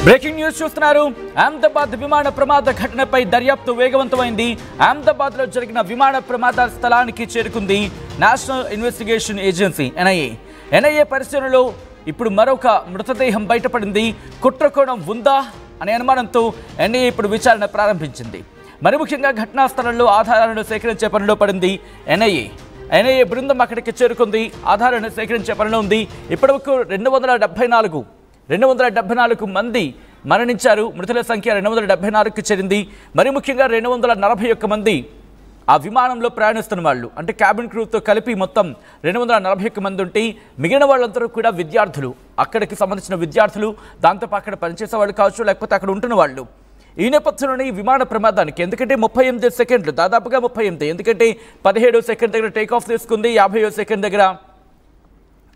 Breaking news చూస్తున్నారు. అహ్మదాబాద్ విమాన ప్రమాద ఘటనపై దర్యాప్తు వేగవంతమైంది. అహ్మదాబాద్ లో జరిగిన విమాన ప్రమాద స్థలానికి చేరుకుంది నేషనల్ ఇన్వెస్టిగేషన్ ఏజెన్సీ ఎన్ఐఏ పరిశీలనలో ఇప్పుడు మరొక మృతదేహం బయటపడింది. కుట్రకోణం ఉందా అనే అనుమానంతో ఎన్ఐఏ ఇప్పుడు విచారణ ప్రారంభించింది. మరి ముఖ్యంగా ఘటనా స్థలంలో ఆధారాలను సేకరించే పనిలో పడింది ఎన్ఐఏ బృందం అక్కడికి చేరుకుంది. ఆధారాలను సేకరించే పనిలో ఉంది. ఇప్పటివరకు 274 మంది మరణించారు. మృతుల సంఖ్య 274కి చేరింది. మరి ముఖ్యంగా 241 మంది ఆ విమానంలో ప్రయాణిస్తున్న వాళ్ళు, అంటే క్యాబిన్ క్రూతో కలిపి మొత్తం 241 మంది ఉంటే మిగిలిన వాళ్ళందరూ కూడా విద్యార్థులు, అక్కడికి సంబంధించిన విద్యార్థులు, దాంతో అక్కడ పనిచేసే వాళ్ళు కావచ్చు, లేకపోతే అక్కడ ఉంటున్న వాళ్ళు. ఈ నేపథ్యంలోనే ఈ విమాన ప్రమాదానికి ఎందుకంటే 38 సెకండ్లు, దాదాపుగా 38, ఎందుకంటే 17 సెకండ్ దగ్గర టేక్ ఆఫ్ తీసుకుంది, 50 సెకండ్ దగ్గర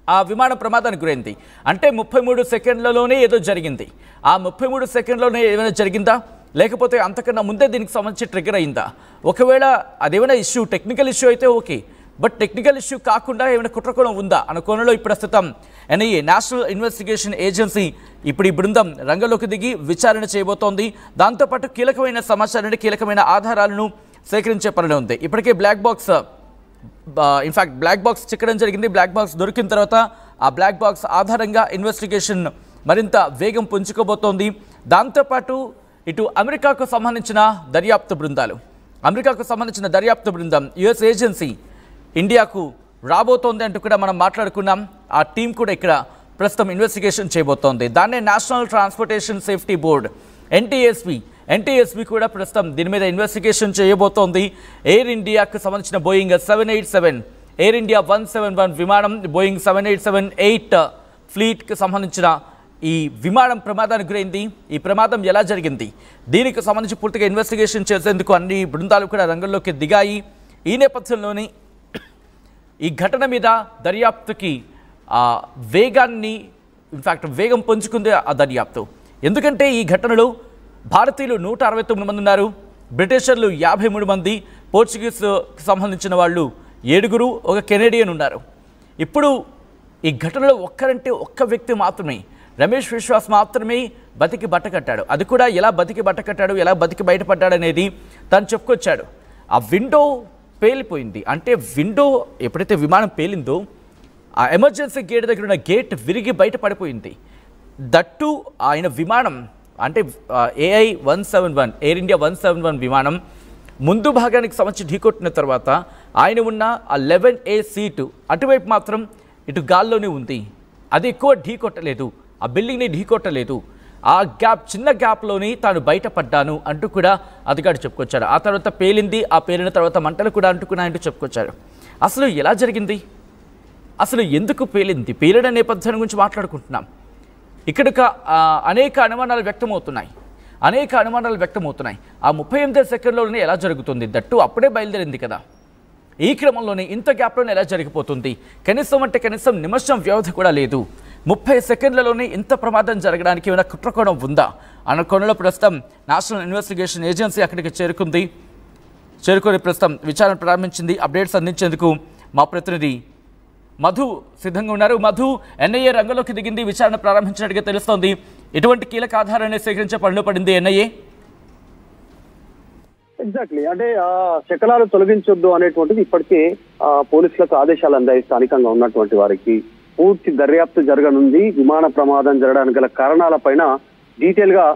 ఆ విమాన ప్రమాదానికి గురైంది. అంటే 33 సెకండ్లలోనే ఏదో జరిగింది. ఆ 33 సెకండ్లోనే ఏమైనా జరిగిందా, లేకపోతే అంతకన్నా ముందే దీనికి సంబంధించి ట్రిగర్ అయిందా? ఒకవేళ అదేమైనా ఇష్యూ, టెక్నికల్ ఇష్యూ అయితే ఓకే, బట్ టెక్నికల్ ఇష్యూ కాకుండా ఏమైనా కుట్రకోణం ఉందా అన్న కోణంలో ఇప్పుడు ప్రస్తుతం ఎన్ఐఏ నేషనల్ ఇన్వెస్టిగేషన్ ఏజెన్సీ ఇప్పుడు ఈ బృందం రంగంలోకి దిగి విచారణ చేయబోతోంది. దాంతోపాటు కీలకమైన సమాచారాన్ని, కీలకమైన ఆధారాలను సేకరించే పనిలో ఉంది. ఇప్పటికే బ్లాక్ బాక్స్ చిక్కడం జరిగింది. బ్లాక్ బాక్స్ దొరికిన తర్వాత ఆ బ్లాక్ బాక్స్ ఆధారంగా ఇన్వెస్టిగేషన్ మరింత వేగం పుంజుకోబోతోంది. దాంతోపాటు ఇటు అమెరికాకు సంబంధించిన దర్యాప్తు బృందం యుఎస్ ఏజెన్సీ ఇండియాకు రాబోతోంది అంటూ కూడా మనం మాట్లాడుకున్నాం. ఆ టీం కూడా ఇక్కడ ప్రస్తుతం ఇన్వెస్టిగేషన్ చేయబోతోంది. దాన్నే national transportation safety board NTSB కూడా ప్రస్తుతం దీని మీద ఇన్వెస్టిగేషన్ చేయబోతోంది. ఎయిర్ ఇండియాకు సంబంధించిన బోయింగ్ 787, ఎయిర్ ఇండియా 171 విమానం, బోయింగ్ 787-8 ఫ్లీట్కి సంబంధించిన ఈ విమానం ప్రమాదానికి గురైంది. ఈ ప్రమాదం ఎలా జరిగింది, దీనికి సంబంధించి పూర్తిగా ఇన్వెస్టిగేషన్ చేసేందుకు అన్ని బృందాలు కూడా రంగంలోకి దిగాయి. ఈ నేపథ్యంలోని ఈ ఘటన మీద దర్యాప్తుకి వేగం పుంజుకుంది ఆ దర్యాప్తు. ఎందుకంటే ఈ ఘటనలో భారతీయులు 169 మంది ఉన్నారు, బ్రిటిషర్లు 53 మంది, పోర్చుగీస్కి సంబంధించిన వాళ్ళు 7, ఒక కెనేడియన్ ఉన్నారు. ఇప్పుడు ఈ ఘటనలో ఒక్క వ్యక్తి మాత్రమే, రమేష్ విశ్వాస్ మాత్రమే బతికి బట్టకట్టాడు. అది కూడా ఎలా బతికి బట్టకట్టాడు, ఎలా బతికి బయటపడ్డాడు అనేది తను చెప్పుకొచ్చాడు. ఆ విండో పేలిపోయింది. అంటే విండో ఎప్పుడైతే విమానం పేలిందో ఆ ఎమర్జెన్సీ గేట్ దగ్గర ఉన్న గేట్ విరిగి బయట పడిపోయింది. దట్టు ఆయన విమానం అంటే AI-171, ఎయిర్ ఇండియా 171 విమానం ముందు భాగానికి సంబంధించి ఢీకొట్టిన తర్వాత ఆయన ఉన్న ఆ 11A సీటు అటువైపు మాత్రం ఇటు గాల్లోనే ఉంది. అది ఎక్కువ ఢీకొట్టలేదు, ఆ బిల్డింగ్ని ఢీకొట్టలేదు. ఆ చిన్న గ్యాప్లోని తాను బయటపడ్డాను అంటూ కూడా అధికారి చెప్పుకొచ్చారు. ఆ తర్వాత పేలింది, ఆ పేలిన తర్వాత మంటలు కూడా అంటుకున్నాయంటూ చెప్పుకొచ్చారు. అసలు ఎలా జరిగింది, అసలు ఎందుకు పేలింది, పేలిన నేపథ్యం గురించి మాట్లాడుకుంటున్నాం. ఇక్కడ అనేక అనుమానాలు వ్యక్తమవుతున్నాయి. ఆ 38 సెకండ్లోనే ఎలా జరుగుతుంది, దట్టు అప్పుడే బయలుదేరింది కదా, ఈ క్రమంలోనే ఇంత గ్యాప్లోనే ఎలా జరిగిపోతుంది, కనీసం నిమిషం వ్యవధి కూడా లేదు. 30 సెకండ్లలోనే ఇంత ప్రమాదం జరగడానికి ఏమైనా కుట్రకోణం ఉందా అన్న కోణంలో ప్రస్తుతం నేషనల్ ఇన్వెస్టిగేషన్ ఏజెన్సీ అక్కడికి చేరుకొని ప్రస్తుతం విచారణ ప్రారంభించింది. అప్డేట్స్ అందించేందుకు మా ప్రతినిధి మధు సిద్ధంగా ఉన్నారు. మధు, ఎన్ఐఏ రంగంలోకి దిగింది, విచారణ ప్రారంభించినట్టుగా తెలుస్తోంది. ఎటువంటి కీలక ఆధారాన్ని సేకరించే పనిలో పడింది ఎన్ఐఏ? ఎగ్జాక్ట్లీ, అంటే శకలాలు తొలగించొద్దు అనేటువంటిది ఇప్పటికే పోలీసులకు ఆదేశాలు అందాయి. స్థానికంగా ఉన్నటువంటి వారికి పూర్తి దర్యాప్తు జరగనుంది. విమాన ప్రమాదం జరగడానికి గల కారణాలపైన డీటెయిల్ గా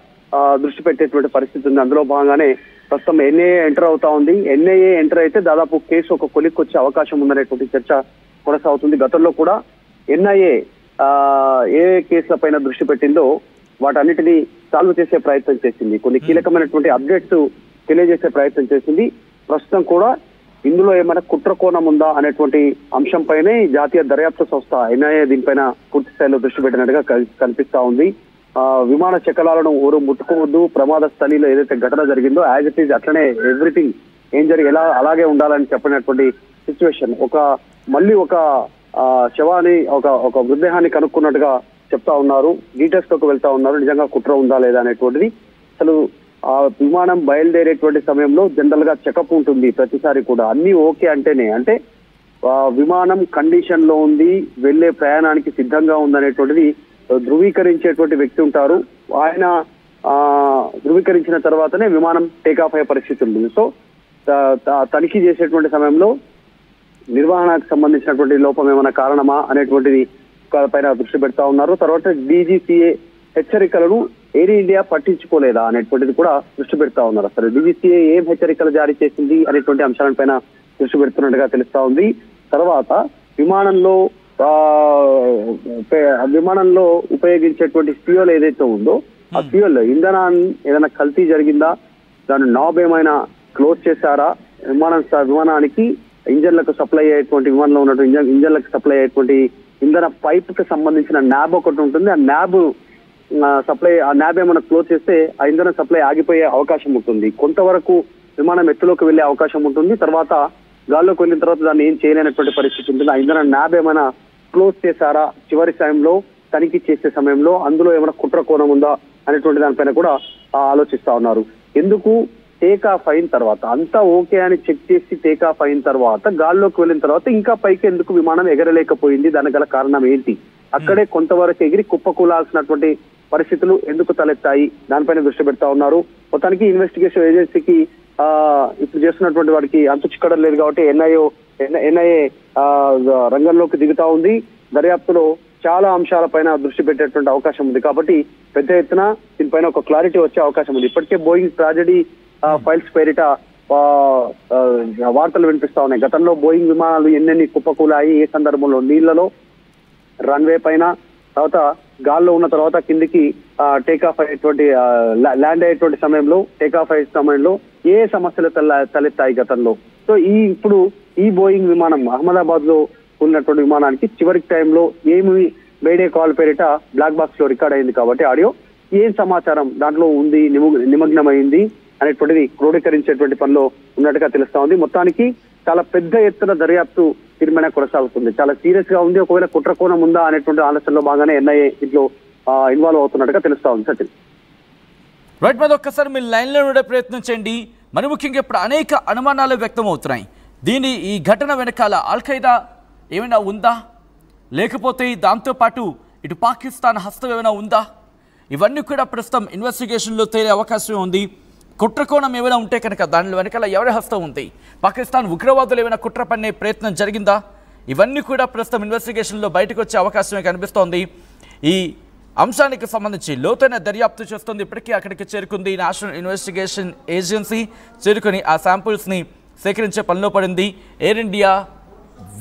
దృష్టి పెట్టేటువంటి పరిస్థితి ఉంది. అందులో భాగంగానే ప్రస్తుతం ఎన్ఐఏ ఎంటర్ అవుతా ఉంది. ఎన్ఐఏ ఎంటర్ అయితే దాదాపు కేసు ఒక కొలిక్కి వచ్చే అవకాశం ఉందనేటువంటి చర్చ కొనసాగుతుంది. గతంలో కూడా ఎన్ఐఏ ఏ కేసుల పైన దృష్టి పెట్టిందో వాటన్నిటినీ సాల్వ్ చేసే ప్రయత్నం చేసింది. కొన్ని కీలకమైనటువంటి అప్డేట్స్ తెలియజేసే ప్రయత్నం చేసింది. ప్రస్తుతం కూడా ఇందులో ఏమైనా కుట్రకోణం ఉందా అనేటువంటి అంశంపైనే జాతీయ దర్యాప్తు సంస్థ ఎన్ఐఏ దీనిపైన పూర్తి స్థాయిలో దృష్టి పెట్టినట్టుగా కనిపిస్తా ఉంది. విమాన శకలాలను ఊరు ముట్టుకోవద్దు, ప్రమాద స్థలిలో ఏదైతే ఘటన జరిగిందో యాజ్ ఇట్ ఈజ్ అట్లనే ఎవ్రీథింగ్ ఏం జరిగి ఎలా అలాగే ఉండాలని చెప్పినటువంటి సిచ్యువేషన్. మళ్ళీ ఒక శవాన్ని, ఒక మృతదేహాన్ని కనుక్కున్నట్టుగా చెప్తా ఉన్నారు. డీటెయిల్స్ లోకి వెళ్తా ఉన్నారు. నిజంగా కుట్ర ఉందా లేదా అనేటువంటిది. అసలు ఆ విమానం బయలుదేరేటువంటి సమయంలో జనరల్ గా చెకప్ ఉంటుంది ప్రతిసారి కూడా. అన్ని ఓకే అంటేనే, అంటే విమానం కండిషన్ లో ఉంది, వెళ్లే ప్రయాణానికి సిద్ధంగా ఉందనేటువంటిది ధృవీకరించేటువంటి వ్యక్తి ఉంటారు. ఆయన ధృవీకరించిన తర్వాతనే విమానం టేకాఫ్ అయ్యే పరిస్థితి ఉంటుంది. సో తనిఖీ చేసేటువంటి సమయంలో నిర్వహణకు సంబంధించినటువంటి లోపం ఏమైనా కారణమా అనేటువంటిది పైన దృష్టి పెడతా ఉన్నారు. తర్వాత DGCA హెచ్చరికలను ఎయిర్ ఇండియా పట్టించుకోలేదా అనేటువంటిది కూడా దృష్టి పెడతా ఉన్నారు. అసలు DGCA ఏం హెచ్చరికలు జారీ చేసింది అనేటువంటి అంశాలపైన దృష్టి పెడుతున్నట్టుగా తెలుస్తా ఉంది. తర్వాత విమానంలో ఉపయోగించేటువంటి ఫ్యూయల్ ఏదైతే ఉందో ఆ ఫ్యూయల్ ఇంధనాన్ని ఏదైనా కల్తీ జరిగిందా, దాని నాబ్ ఏమైనా క్లోజ్ చేశారా, విమానానికి ఇంజన్లకు సప్లై అయ్యేటువంటి విమానంలో ఉన్నటువంటి ఇంజన్లకు సప్లై అయ్యేటువంటి ఇంధన పైప్ కి సంబంధించిన న్యాబ్ ఒకటి ఉంటుంది. ఆ న్యాబ్ ఏమైనా క్లోజ్ చేస్తే ఆ ఇంధన సప్లై ఆగిపోయే అవకాశం ఉంటుంది. కొంతవరకు విమానం ఎత్తులోకి వెళ్లే అవకాశం ఉంటుంది. తర్వాత గాల్లోకి వెళ్ళిన తర్వాత దాన్ని ఏం చేయలేనటువంటి పరిస్థితి ఉంటుంది. ఆ ఇంధన న్యాబ్ ఏమైనా క్లోజ్ చేశారా చివరి సమయంలో తనిఖీ చేసే సమయంలో, అందులో ఏమైనా కుట్ర కోణం ఉందా అనేటువంటి దానిపైన కూడా ఆలోచిస్తా ఉన్నారు. ఎందుకు టేకాఫ్ అయిన తర్వాత అంతా ఓకే అని చెక్ చేసి టేకాఫ్ అయిన తర్వాత గాల్లోకి వెళ్ళిన తర్వాత ఇంకా పైకి ఎందుకు విమానం ఎగరలేకపోయింది, దానికి గల కారణం ఏంటి, అక్కడే కొంతవరకు ఎగిరి కుప్పకూలాల్సినటువంటి పరిస్థితులు ఎందుకు తలెత్తాయి, దానిపైన దృష్టి పెడతా ఉన్నారు. మొత్తానికి ఇన్వెస్టిగేషన్ ఏజెన్సీకి ఇప్పుడు చేస్తున్నటువంటి వాడికి అంతు చిక్కడం లేదు కాబట్టి ఎన్ఐఏ రంగంలోకి దిగుతా ఉంది. దర్యాప్తులో చాలా అంశాలపైన దృష్టి పెట్టేటువంటి అవకాశం ఉంది కాబట్టి పెద్ద ఎత్తున దీనిపైన ఒక క్లారిటీ వచ్చే అవకాశం ఉంది. ఇప్పటికే బోయింగ్ ట్రాజడీ ఫైల్స్ పేరిట వార్తలు వినిపిస్తా ఉన్నాయి. గతంలో బోయింగ్ విమానాలు ఎన్నెన్ని కుప్పకూలాయి, ఏ సందర్భంలో నీళ్లలో, రన్వే పైన, తర్వాత గాల్లో ఉన్న తర్వాత కిందికి టేకాఫ్ అయ్యేటువంటి ల్యాండ్ అయ్యేటువంటి సమయంలో, టేకాఫ్ అయ్యే సమయంలో ఏ సమస్యలు తలెత్తాయి గతంలో. సో ఇప్పుడు ఈ బోయింగ్ విమానం అహ్మదాబాద్ లో ఉన్నటువంటి విమానానికి చివరి టైంలో ఏమి మేడే కాల్ పేరిట బ్లాక్ బాక్స్ లో రికార్డ్ అయింది కాబట్టి ఆడియో ఏం సమాచారం దాంట్లో ఉంది, నిమగ్నమైంది అనేటువంటిది క్రోడీకరించేటువంటి పనిలో ఉన్నట్టుగా తెలుస్తా ఉంది. మొత్తానికి చాలా పెద్ద ఎత్తున దర్యాప్తు తీర్మానం కొనసాగుతుంది. చాలా సీరియస్ గా ఉంది. ఒకవేళ కుట్ర కోణం ఉందా అనేటువంటి ఆలోచనలో బాగానే ఎన్ఐఏ ఇంట్లో ఇన్వాల్వ్ అవుతున్నట్టుగా తెలుస్తా ఉంది. సచిన్ రైట్, మరి ఒక్కసారి మీరు లైన్లో ఉండే ప్రయత్నం చేయండి. మరి ముఖ్యంగా ఇప్పుడు అనేక అనుమానాలు వ్యక్తం అవుతున్నాయి. ఈ ఘటన వెనకాల అల్-ఖైదా ఏమైనా ఉందా, లేకపోతే దాంతోపాటు ఇటు పాకిస్తాన్ హస్తం ఏమైనా ఉందా, ఇవన్నీ కూడా ప్రస్తుతం ఇన్వెస్టిగేషన్లో తేలే అవకాశం ఉంది. కుట్రకోణం ఏమైనా ఉంటే కనుక దాని వెనకాల ఎవరి హస్తం ఉంది, పాకిస్తాన్ ఉగ్రవాదులు ఏమైనా కుట్ర పన్నే ప్రయత్నం జరిగిందా, ఇవన్నీ కూడా ప్రస్తుతం ఇన్వెస్టిగేషన్లో బయటకు వచ్చే అవకాశమే కనిపిస్తోంది. ఈ అంశానికి సంబంధించి లోతైన దర్యాప్తు చేస్తుంది. ఇప్పటికీ అక్కడికి చేరుకుంది నేషనల్ ఇన్వెస్టిగేషన్ ఏజెన్సీ. చేరుకొని ఆ శాంపుల్స్ని సేకరించే పనిలో పడింది. ఎయిర్ ఇండియా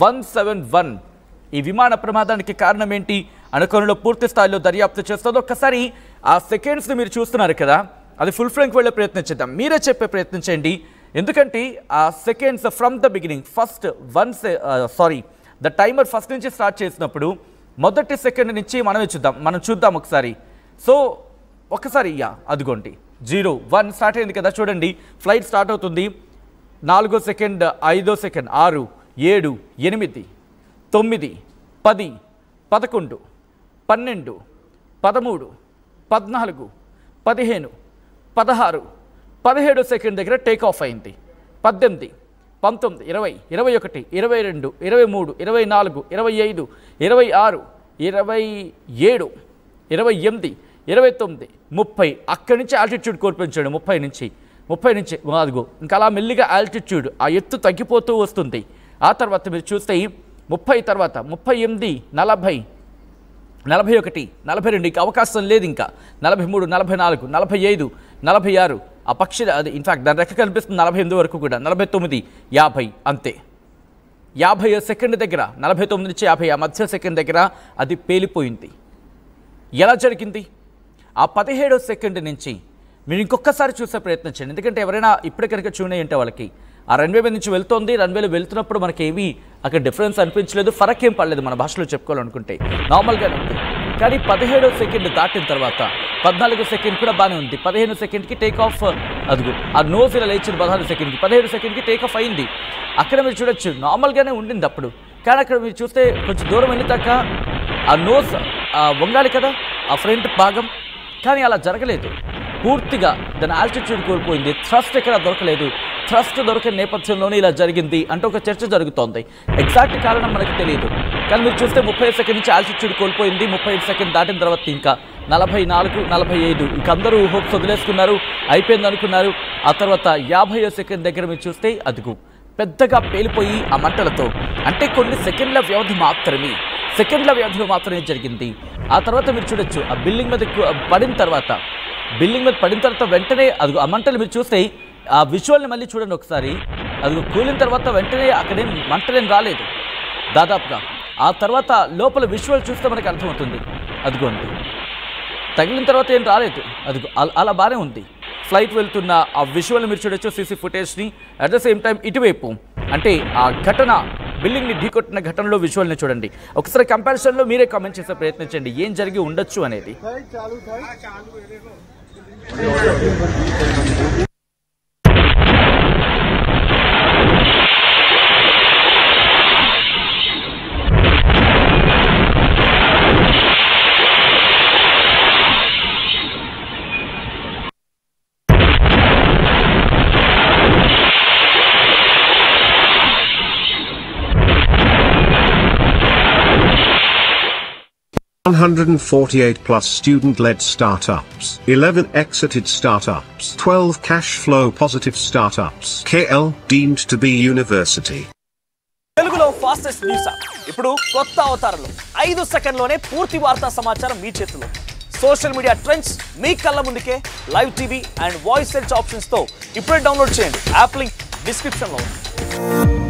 171 ఈ విమాన ప్రమాదానికి కారణం ఏంటి అనుకోనిలో పూర్తి స్థాయిలో దర్యాప్తు చేస్తుంది. ఒక్కసారి ఆ సెకండ్స్ని మీరు చూస్తున్నారు కదా, అది ఫుల్ ఫ్రేమ్కి వెళ్ళే ప్రయత్నం చేద్దాం. మీరే చెప్పే ప్రయత్నం చేయండి. ఎందుకంటే ఆ seconds from the beginning the timer first నుంచి స్టార్ట్ చేసినప్పుడు మొదటి సెకండ్ నుంచి మనం చూద్దాం ఒకసారి. సో ఒకసారి అదిగోండి 01 స్టార్ట్ అయింది కదా, చూడండి ఫ్లైట్ స్టార్ట్ అవుతుంది. 4వ సెకండ్, 5వ సెకండ్, 6, 7, 8, 9, 10, 11, 12, 13, 14, 15, 16, 17 సెకండ్ దగ్గర టేక్ ఆఫ్ అయింది. 18, 19, 20, 21, 22, 23, 24, 25, 26, 27, 28, 29, 30. అక్కడి నుంచి ఆల్టిట్యూడ్ కోల్పించాడు. 30 నుంచి అదిగో ఇంకా అలా మెల్లిగా ఆల్టిట్యూడ్ ఆ ఎత్తు తగ్గిపోతూ వస్తుంది. ఆ తర్వాత మీరు చూస్తే 30 తర్వాత 38, 40, 41, 42 ఇంకా అవకాశం లేదు. ఇంకా 43, 44, 45, 46 ఆ పక్షి అది ఇన్ఫాక్ట్ దాని రెక్క కనిపిస్తుంది 48 వరకు కూడా. 49, 50 అంతే. 50 సెకండ్ దగ్గర 49 నుంచి 50 ఆ మధ్య సెకండ్ దగ్గర అది పేలిపోయింది. ఎలా జరిగింది? ఆ 17వ సెకండ్ నుంచి మీరు ఇంకొకసారి చూసే ప్రయత్నం చేయండి. ఎందుకంటే ఎవరైనా ఇప్పుడు కనుక చూనే ఉంటే వాళ్ళకి ఆ రన్వే మీద నుంచి వెళ్తోంది, రన్వేలో వెళ్తున్నప్పుడు మనకి ఏమీ అక్కడ డిఫరెన్స్ అనిపించలేదు, ఫరక్ ఏం పడలేదు మన భాషలో చెప్పుకోవాలనుకుంటే నార్మల్గానే ఉంది. కానీ 17వ సెకండ్ దాటిన తర్వాత 14వ సెకండ్ కూడా బాగానే ఉంది. 15 సెకండ్కి టేక్ ఆఫ్, అదిగో ఆ నోజ్ ఇలా లేచింది 16 సెకండ్కి, 17 సెకండ్కి టేక్ ఆఫ్ అయింది. అక్కడ మీరు చూడొచ్చు నార్మల్గానే ఉండింది అప్పుడు. కానీ అక్కడ మీరు చూస్తే కొంచెం దూరం వెళ్ళాక ఆ నోజ్ వంగాలి కదా ఆ ఫ్రంట్ భాగం, కానీ అలా జరగలేదు. పూర్తిగా దాని ఆల్టిట్యూడ్ కోల్పోయింది, థ్రస్ట్ ఎక్కడ దొరకలేదు, థ్రస్ట్ దొరికిన నేపథ్యంలోనే ఇలా జరిగింది అంటూ ఒక చర్చ జరుగుతోంది. ఎగ్జాక్ట్ కారణం మనకు తెలియదు, కానీ మీరు చూస్తే 30 సెకండ్ నుంచి ఆల్టిట్యూడ్ కోల్పోయింది. 35 సెకండ్ దాటిన తర్వాత ఇంకా 44, 45 ఇంక అందరూ హోప్స్ వదిలేసుకున్నారు, అయిపోయింది అనుకున్నారు. ఆ తర్వాత 50వ సెకండ్ దగ్గర మీరు చూస్తే అదుగు పెద్దగా పేలిపోయి ఆ మంటలతో, అంటే కొన్ని సెకండ్ల వ్యవధి మాత్రమే జరిగింది. ఆ తర్వాత మీరు చూడొచ్చు ఆ బిల్డింగ్ మీద పడిన తర్వాత వెంటనే అది ఆ మంటలు మీరు చూస్తే ఆ విజువల్ని మళ్ళీ చూడండి ఒకసారి. అది కూలిన తర్వాత వెంటనే అక్కడేం మంటలేం రాలేదు దాదాపుగా. ఆ తర్వాత లోపల విజువల్ చూస్తే మనకి అర్థమవుతుంది, అదిగోండి తగిలిన తర్వాత ఏం రాలేదు, అదిగో అలా బాగానే ఉంది. ఫ్లైట్ వెళ్తున్న ఆ విజువల్ని మీరు చూడొచ్చు, సీసీ ఫుటేజ్ని. అట్ ద సేమ్ టైం ఇటువైపు అంటే ఆ ఘటన బిల్డింగ్ని ఢీకొట్టిన ఘటనలో విజువల్ని చూడండి. ఒకసారి కంపారిజన్లో మీరే కామెంట్ చేసే ప్రయత్నించండి ఏం జరిగి ఉండొచ్చు అనేది. $148 plus student-led startups, 11 exited startups, 12 cash flow positive startups. KL deemed to be university. తెలుగులో ఫాస్టెస్ట్ న్యూస్ ఇప్పుడు కొత్త అవతారంలో 5 సెకండ్లోనే పూర్తి వార్తా సమాచారం మీ చేతిలో. సోషల్ మీడియా ట్రెండ్స్ మీ కళ్ళ ముందుకే live TV and voice search options తో ఇప్పుడే డౌన్లోడ్ చేయండి. యాప్ లింక్ డిస్క్రిప్షన్ లో ఉంది.